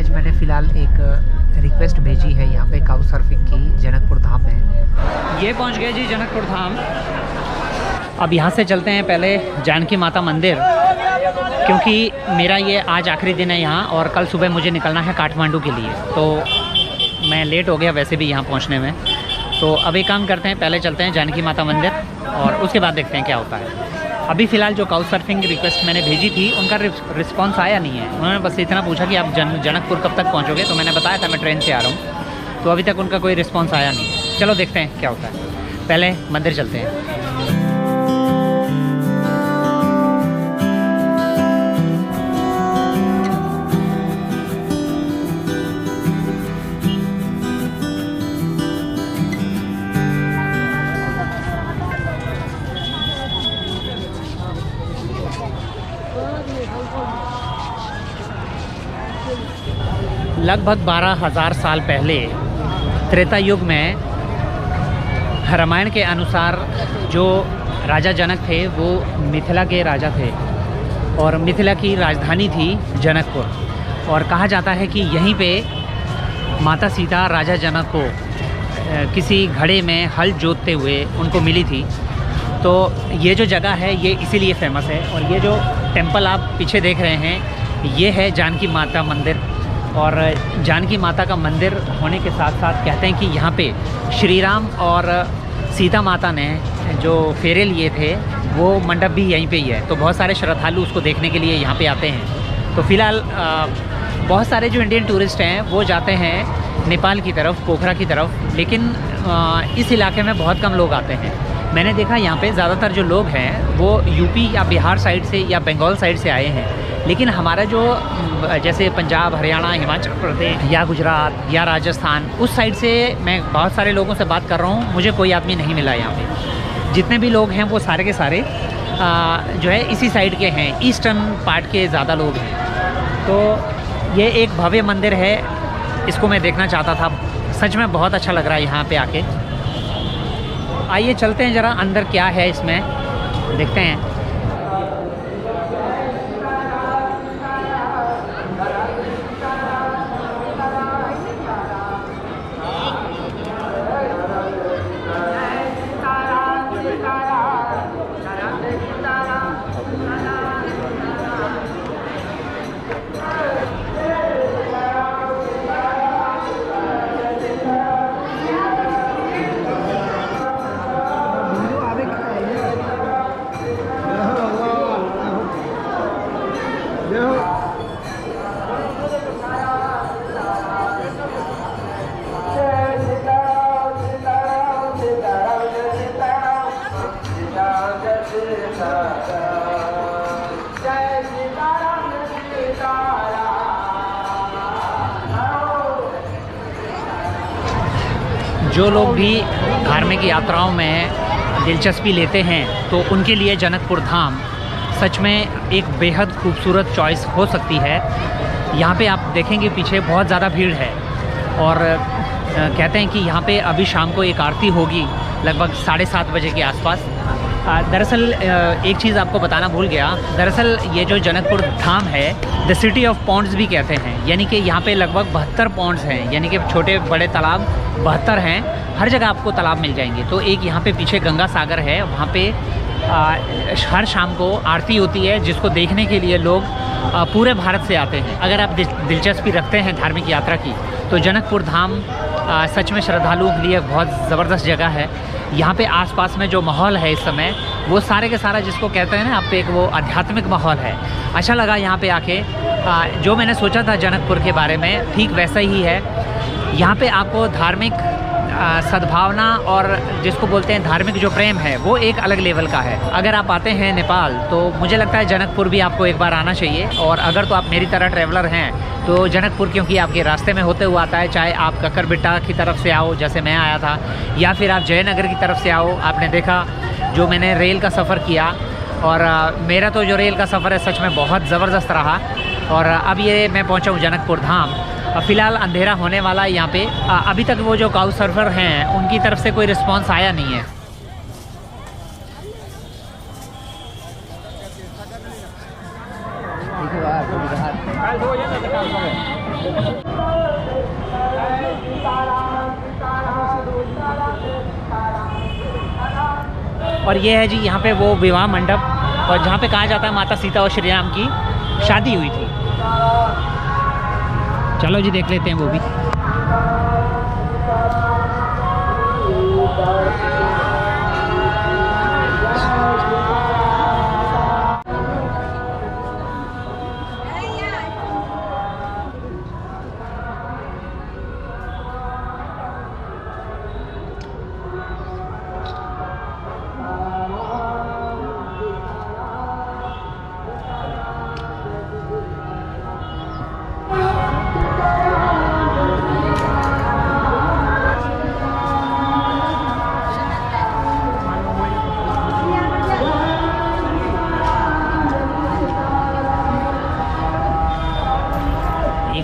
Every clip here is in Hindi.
आज मैंने फ़िलहाल एक रिक्वेस्ट भेजी है यहाँ पे काउ सर्फिंग की जनकपुर धाम में। ये पहुँच गए जी जनकपुर धाम। अब यहाँ से चलते हैं पहले जानकी माता मंदिर, क्योंकि मेरा ये आज आखिरी दिन है यहाँ और कल सुबह मुझे निकलना है काठमांडू के लिए, तो मैं लेट हो गया वैसे भी यहाँ पहुँचने में। तो अब एक काम करते हैं, पहले चलते हैं जानकी माता मंदिर और उसके बाद देखते हैं क्या होता है। अभी फ़िलहाल जो काउ सर्फिंग रिक्वेस्ट मैंने भेजी थी उनका रिस्पांस आया नहीं है। उन्होंने बस इतना पूछा कि आप जनकपुर कब तक पहुँचोगे, तो मैंने बताया था मैं ट्रेन से आ रहा हूँ, तो अभी तक उनका कोई रिस्पांस आया नहीं। चलो देखते हैं क्या होता है, पहले मंदिर चलते हैं। लगभग 12,000 साल पहले त्रेता युग में रामायण के अनुसार जो राजा जनक थे वो मिथिला के राजा थे और मिथिला की राजधानी थी जनकपुर। और कहा जाता है कि यहीं पे माता सीता राजा जनक को किसी घड़े में हल जोतते हुए उनको मिली थी। तो ये जो जगह है ये इसीलिए फेमस है। और ये जो टेंपल आप पीछे देख रहे हैं ये है जानकी माता मंदिर। और जानकी माता का मंदिर होने के साथ साथ कहते हैं कि यहाँ पे श्री राम और सीता माता ने जो फेरे लिए थे वो मंडप भी यहीं पे ही है। तो बहुत सारे श्रद्धालु उसको देखने के लिए यहाँ पे आते हैं। तो फ़िलहाल बहुत सारे जो इंडियन टूरिस्ट हैं वो जाते हैं नेपाल की तरफ, पोखरा की तरफ, लेकिन इस इलाके में बहुत कम लोग आते हैं। मैंने देखा यहाँ पे ज़्यादातर जो लोग हैं वो यूपी या बिहार साइड से या बंगाल साइड से आए हैं। लेकिन हमारा जो जैसे पंजाब, हरियाणा, हिमाचल प्रदेश या गुजरात या राजस्थान, उस साइड से मैं बहुत सारे लोगों से बात कर रहा हूँ, मुझे कोई आदमी नहीं मिला यहाँ पे। जितने भी लोग हैं वो सारे के सारे जो है इसी साइड के हैं, ईस्टर्न पार्ट के ज़्यादा लोग हैं। तो ये एक भव्य मंदिर है, इसको मैं देखना चाहता था। सच में बहुत अच्छा लग रहा है यहाँ पे आके। आइए चलते हैं ज़रा अंदर क्या है इसमें, देखते हैं। जो लोग भी धार्मिक यात्राओं में दिलचस्पी लेते हैं तो उनके लिए जनकपुर धाम सच में एक बेहद खूबसूरत चॉइस हो सकती है। यहाँ पे आप देखेंगे पीछे बहुत ज़्यादा भीड़ है और कहते हैं कि यहाँ पे अभी शाम को एक आरती होगी लगभग 7:30 बजे के आसपास। दरअसल एक चीज़ आपको बताना भूल गया, दरअसल ये जो जनकपुर धाम है द सिटी ऑफ पॉन्ड्स भी कहते हैं, यानी कि यहाँ पे लगभग 72 पॉन्ड्स हैं, यानी कि छोटे बड़े तालाब 72 हैं। हर जगह आपको तालाब मिल जाएंगे। तो एक यहाँ पे पीछे गंगा सागर है, वहाँ पे हर शाम को आरती होती है, जिसको देखने के लिए लोग पूरे भारत से आते हैं। अगर आप दिलचस्पी रखते हैं धार्मिक यात्रा की तो जनकपुर धाम सच में श्रद्धालुओं के लिए बहुत ज़बरदस्त जगह है। यहाँ पे आसपास में जो माहौल है इस समय वो सारे के सारा जिसको कहते हैं ना आप एक वो आध्यात्मिक माहौल है। अच्छा लगा यहाँ पे आके। जो मैंने सोचा था जनकपुर के बारे में ठीक वैसा ही है। यहाँ पे आपको धार्मिक सद्भावना और जिसको बोलते हैं धार्मिक जो प्रेम है वो एक अलग लेवल का है। अगर आप आते हैं नेपाल तो मुझे लगता है जनकपुर भी आपको एक बार आना चाहिए। और अगर तो आप मेरी तरह ट्रैवलर हैं तो जनकपुर क्योंकि आपके रास्ते में होते हुए आता है, चाहे आप कक्करबिट्टा की तरफ से आओ जैसे मैं आया था, या फिर आप जयनगर की तरफ से आओ। आपने देखा जो मैंने रेल का सफ़र किया और मेरा तो जो रेल का सफ़र है सच में बहुत ज़बरदस्त रहा। और अब ये मैं पहुंचा हूँ जनकपुर धाम। फ़िलहाल अंधेरा होने वाला है यहाँ पे। अभी तक वो जो काउ सर्फर हैं उनकी तरफ से कोई रिस्पांस आया नहीं है। और ये है जी यहाँ पे वो विवाह मंडप, और जहाँ पे कहा जाता है माता सीता और श्री राम की शादी हुई थी। चलो जी देख लेते हैं वो भी।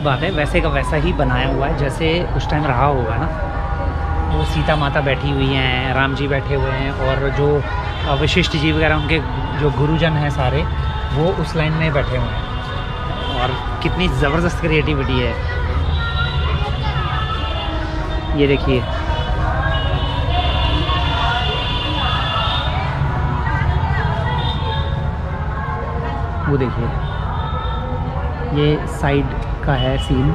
बात है, वैसे का वैसा ही बनाया हुआ है जैसे उस टाइम रहा होगा ना। वो सीता माता बैठी हुई हैं, राम जी बैठे हुए हैं, और जो विशिष्ट जी वगैरह उनके जो गुरुजन हैं सारे, वो उस लाइन में बैठे हुए हैं। और कितनी ज़बरदस्त क्रिएटिविटी है, ये देखिए। वो देखिए, ये साइड का है सीन।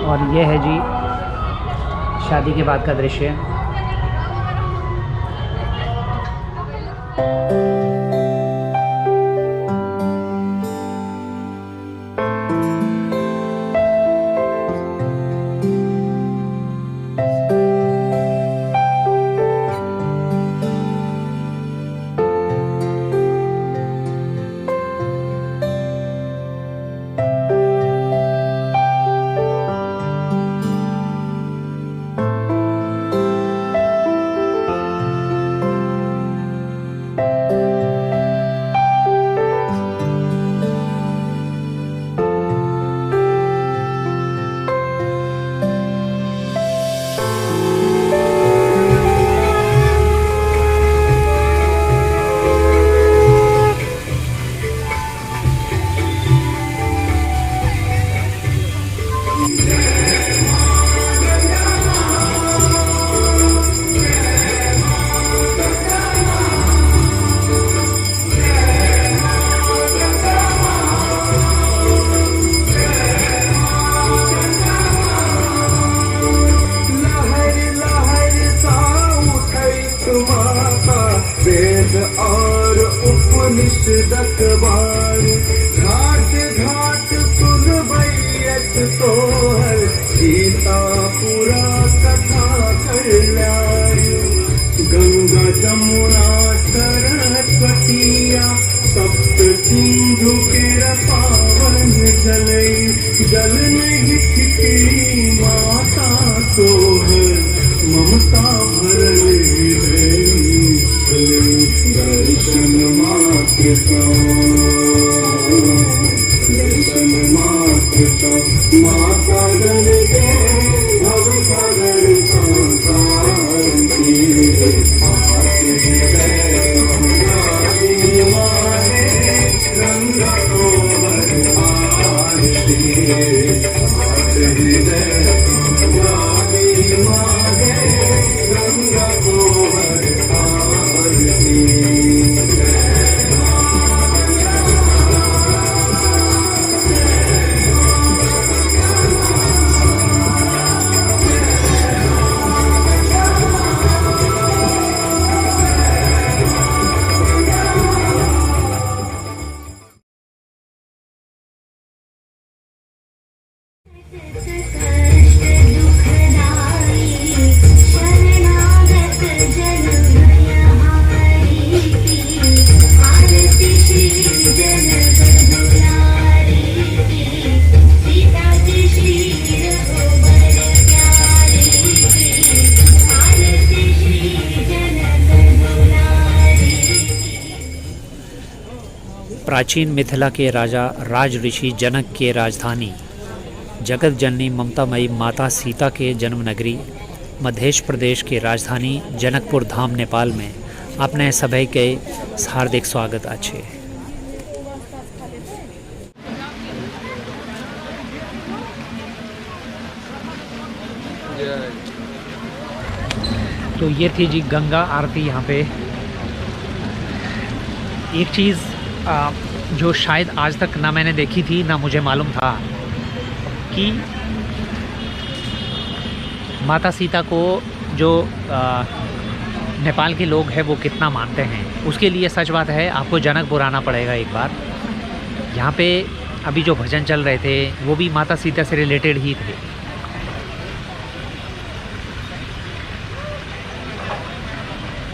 और ये है जी शादी के बाद का दृश्य। जमुना सरस्वतिया सप्त सिंधु के पावन जलई जल नहीं ठिकरी माता सोहर ममता भरले दर्शन मात्र दर्शन मात्र माता गण के भव सागर संसार की It's प्राचीन मिथिला के राजा राज ऋषि जनक के राजधानी जगत जननी ममतामयी माता सीता के जन्म नगरी मध्य प्रदेश के राजधानी जनकपुर धाम नेपाल में अपने सभी के हार्दिक स्वागत अच्छे। तो ये थी जी गंगा आरती यहाँ पे। एक चीज़ जो शायद आज तक ना मैंने देखी थी ना मुझे मालूम था कि माता सीता को जो नेपाल के लोग हैं वो कितना मानते हैं। उसके लिए सच बात है आपको जनकपुर आना पड़ेगा एक बार। यहाँ पे अभी जो भजन चल रहे थे वो भी माता सीता से रिलेटेड ही थे।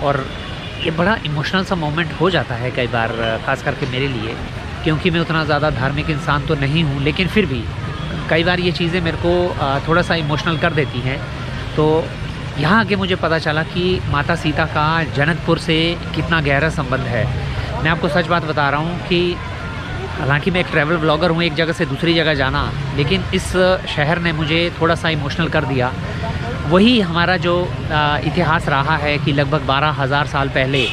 और ये बड़ा इमोशनल सा मोमेंट हो जाता है कई बार, ख़ास करके मेरे लिए, क्योंकि मैं उतना ज़्यादा धार्मिक इंसान तो नहीं हूँ, लेकिन फिर भी कई बार ये चीज़ें मेरे को थोड़ा सा इमोशनल कर देती हैं। तो यहाँ आके मुझे पता चला कि माता सीता का जनकपुर से कितना गहरा संबंध है। मैं आपको सच बात बता रहा हूँ कि हालांकि मैं एक ट्रैवल ब्लॉगर हूँ, एक जगह से दूसरी जगह जाना, लेकिन इस शहर ने मुझे थोड़ा सा इमोशनल कर दिया। वही हमारा जो इतिहास रहा है कि लगभग 12,000 साल पहले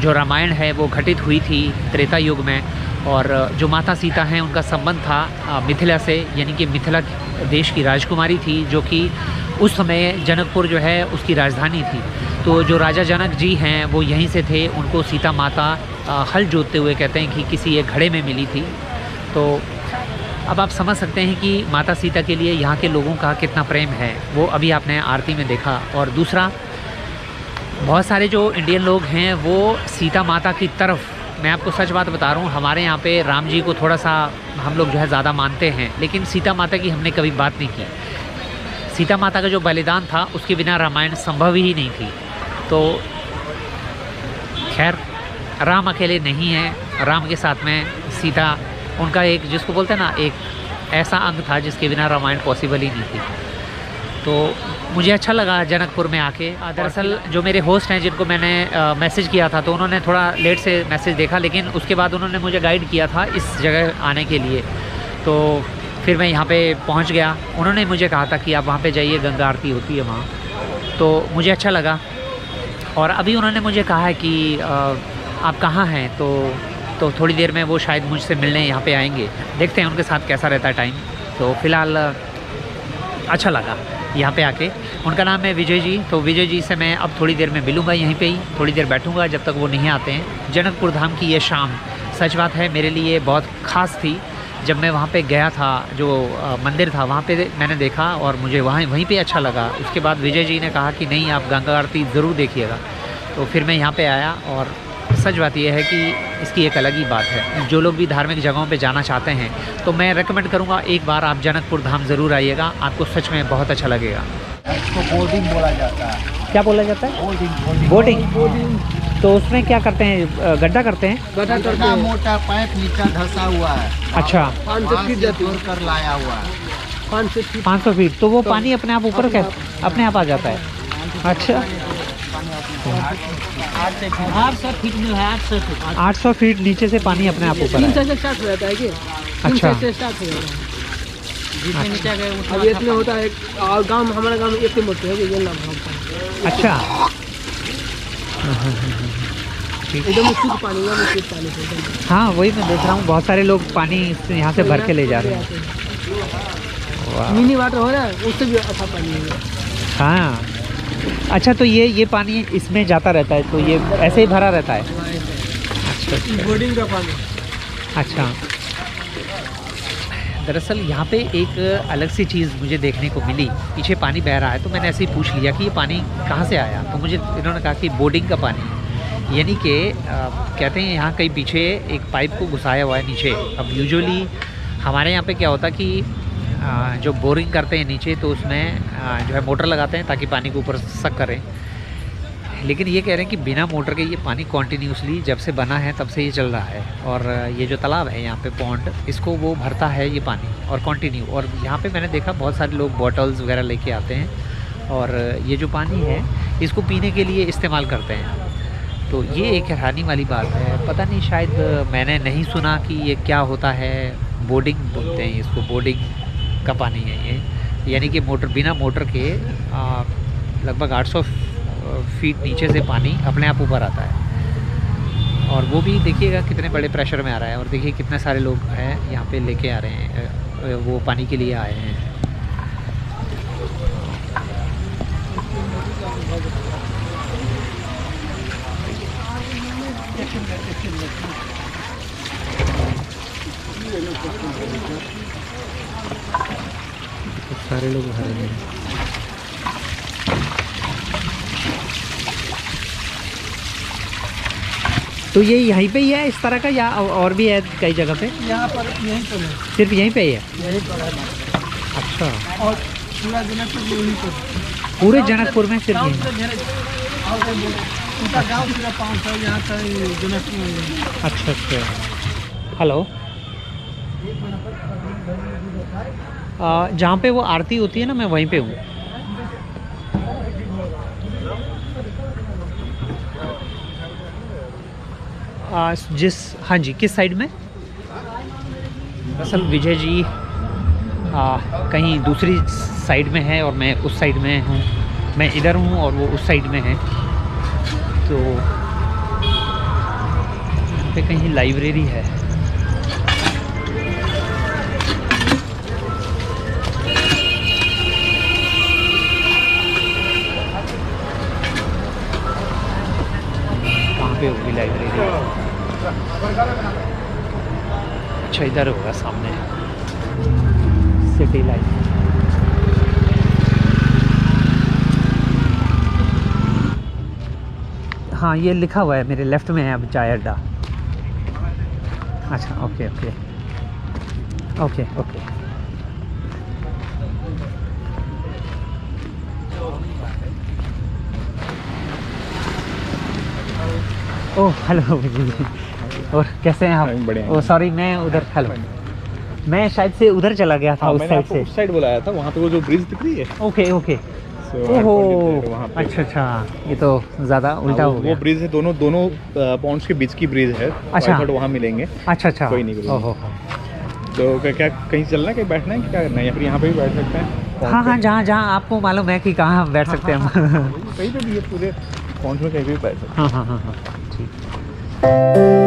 जो रामायण है वो घटित हुई थी त्रेता युग में, और जो माता सीता हैं उनका संबंध था मिथिला से, यानी कि मिथिला देश की राजकुमारी थी जो कि उस समय जनकपुर जो है उसकी राजधानी थी। तो जो राजा जनक जी हैं वो यहीं से थे। उनको सीता माता हल जोतते हुए कहते हैं कि किसी एक घड़े में मिली थी। तो अब आप समझ सकते हैं कि माता सीता के लिए यहाँ के लोगों का कितना प्रेम है, वो अभी आपने आरती में देखा। और दूसरा, बहुत सारे जो इंडियन लोग हैं वो सीता माता की तरफ, मैं आपको सच बात बता रहा हूँ, हमारे यहाँ पे राम जी को थोड़ा सा हम लोग जो है ज़्यादा मानते हैं, लेकिन सीता माता की हमने कभी बात नहीं की। सीता माता का जो बलिदान था उसके बिना रामायण संभव ही नहीं थी। तो खैर, राम अकेले नहीं हैं, राम के साथ में सीता, उनका एक जिसको बोलते हैं ना, एक ऐसा अंग था जिसके बिना रामायण पॉसिबल ही नहीं थी। तो मुझे अच्छा लगा जनकपुर में आके। दरअसल जो मेरे होस्ट हैं जिनको मैंने मैसेज किया था, तो उन्होंने थोड़ा लेट से मैसेज देखा, लेकिन उसके बाद उन्होंने मुझे गाइड किया था इस जगह आने के लिए। तो फिर मैं यहाँ पे पहुँच गया। उन्होंने मुझे कहा था कि आप वहाँ पे जाइए, गंगा आरती होती है वहाँ। तो मुझे अच्छा लगा। और अभी उन्होंने मुझे कहा है कि आप कहाँ हैं, तो थोड़ी देर में वो शायद मुझसे मिलने यहाँ पे आएंगे। देखते हैं उनके साथ कैसा रहता है टाइम। तो फ़िलहाल अच्छा लगा यहाँ पे आके। उनका नाम है विजय जी। तो विजय जी से मैं अब थोड़ी देर में मिलूँगा, यहीं पे ही थोड़ी देर बैठूँगा जब तक वो नहीं आते हैं। जनकपुर धाम की ये शाम सच बात है मेरे लिए बहुत ख़ास थी। जब मैं वहाँ पे गया था, जो मंदिर था वहाँ पे मैंने देखा और मुझे वहीं पे अच्छा लगा। उसके बाद विजय जी ने कहा कि नहीं, आप गंगा आरती ज़रूर देखिएगा। तो फिर मैं यहाँ पे आया, और सच बात यह है कि इसकी एक अलग ही बात है। जो लोग भी धार्मिक जगहों पे जाना चाहते हैं तो मैं रेकमेंड करूँगा एक बार आप जनकपुर धाम ज़रूर आइएगा, आपको सच में बहुत अच्छा लगेगा। इसको बोर्डिंग बोला जाता है। क्या बोला जाता है? बोर्डिंग। तो उसमें क्या करते हैं, गड्ढा करते हैं? गड्ढा मोटा पाइप नीचा धंसा हुआ है। अच्छा, 500 फीट जोड़ कर लाया हुआ है। 500 फीट। तो वो पानी अपने आप ऊपर अपने आप आ जाता है? अच्छा, 800 फीट नीचे से पानी अपने आप ऊपर है। स्टार्ट हो जाता है कि अच्छा, स्टार्ट हो जाता है। जितने नीचे गए अभी इसमें होता है। और गांव, हमारा गांव एक मोटे है, ये नाम है। अच्छा, एकदम शुद्ध पानी है, शुद्ध पानी है। हाँ वही मैं देख रहा हूँ, बहुत सारे लोग पानी यहाँ से भर के ले जा रहे हैं। वाह। मिनी वाटर हो रहा है, उससे भी अच्छा पानी है। हाँ, अच्छा, तो ये पानी इसमें जाता रहता है, तो ये ऐसे ही भरा रहता है? अच्छा, बोर्डिंग का पानी। अच्छा। दरअसल यहाँ पे एक अलग सी चीज़ मुझे देखने को मिली। पीछे पानी बह रहा है, तो मैंने ऐसे ही पूछ लिया कि ये पानी कहाँ से आया। तो मुझे इन्होंने कहा कि बोर्डिंग का पानी, यानी कि कहते हैं यहाँ कहीं पीछे एक पाइप को घुसाया हुआ है नीचे। अब यूजुअली हमारे यहाँ पे क्या होता है कि जो बोरिंग करते हैं नीचे, तो उसमें जो है मोटर लगाते हैं ताकि पानी को ऊपर सक करें। लेकिन ये कह रहे हैं कि बिना मोटर के ये पानी कॉन्टीन्यूसली जब से बना है तब से ये चल रहा है। और ये जो तालाब है यहाँ पे पॉन्ड, इसको वो भरता है ये पानी और कंटिन्यू। और यहाँ पे मैंने देखा बहुत सारे लोग बॉटल्स वगैरह लेके आते हैं और ये जो पानी है इसको पीने के लिए इस्तेमाल करते हैं। तो ये एक हैरानी वाली बात है। पता नहीं, शायद मैंने नहीं सुना कि ये क्या होता है। बोर्डिंग बोलते हैं इसको, बोर्डिंग का पानी है ये, यानी कि मोटर बिना मोटर के लगभग 800 फीट नीचे से पानी अपने आप ऊपर आता है। और वो भी देखिएगा कितने बड़े प्रेशर में आ रहा है। और देखिए कितने सारे लोग हैं यहाँ पे लेके आ रहे हैं, वो पानी के लिए आए हैं। सारे लोग आ रहे हैं। तो ये यहीं पे ही है इस तरह का, या और भी है कई जगह पे? यहाँ पर यहीं पर है, सिर्फ यहीं पे ही है? यहीं पर है। अच्छा, और पूरा जनकपुर यहीं पर, पूरे जनकपुर में सिर्फ गाँव यहीं? से मेरे और पूरा गाँव पूरा 500 यहाँ का जनकपुर में। अच्छा अच्छा। हेलो, जहाँ पे वो आरती होती है ना, मैं वहीं पे हूँ। हाँ जी, किस साइड में? असल विजय जी कहीं दूसरी साइड में है और मैं उस साइड में हूँ। मैं इधर हूँ और वो उस साइड में है। तो यहाँ पे कहीं लाइब्रेरी है। कहाँ पे होगी लाइब्रेरी? अच्छा, इधर होगा सामने, सिटी लाइफ। हाँ, ये लिखा हुआ है मेरे लेफ़्ट में है अब, चाय अड्डा। अच्छा, okay okay okay okay. Oh hello. और कैसे हैं आप? बढ़िया। ओह सॉरी, मैं उधर, हेलो, मैं शायद से उधर चला गया था, उस मैंने साइड आपको से। उस साइड बुलाया था, वहाँ पे वो जो ब्रिज दिख रही है। Okay okay. So, ओहो, वहाँ पे अच्छा अच्छा, ये तो ज़्यादा उल्टा हो गया। वो ब्रिज है, दोनों पॉन्ड्स के बीच की ब्रिज है। अच्छा। वहाँ मिलेंगे। अच्छा अच्छा, कोई नहीं, कोई ओहो। तो क्या कहीं चलना है, कहीं बैठना है कि क्या करना है, या फिर यहाँ पे भी बैठ सकते हैं? हाँ हाँ, जहाँ जहाँ आपको मालूम है कि कहाँ हम बैठ सकते हैं हम। कहीं पे भी है, पूरे पॉन्ड्स में कहीं भी बैठ सकते हैं। हाँ हाँ हाँ हाँ, ठीक।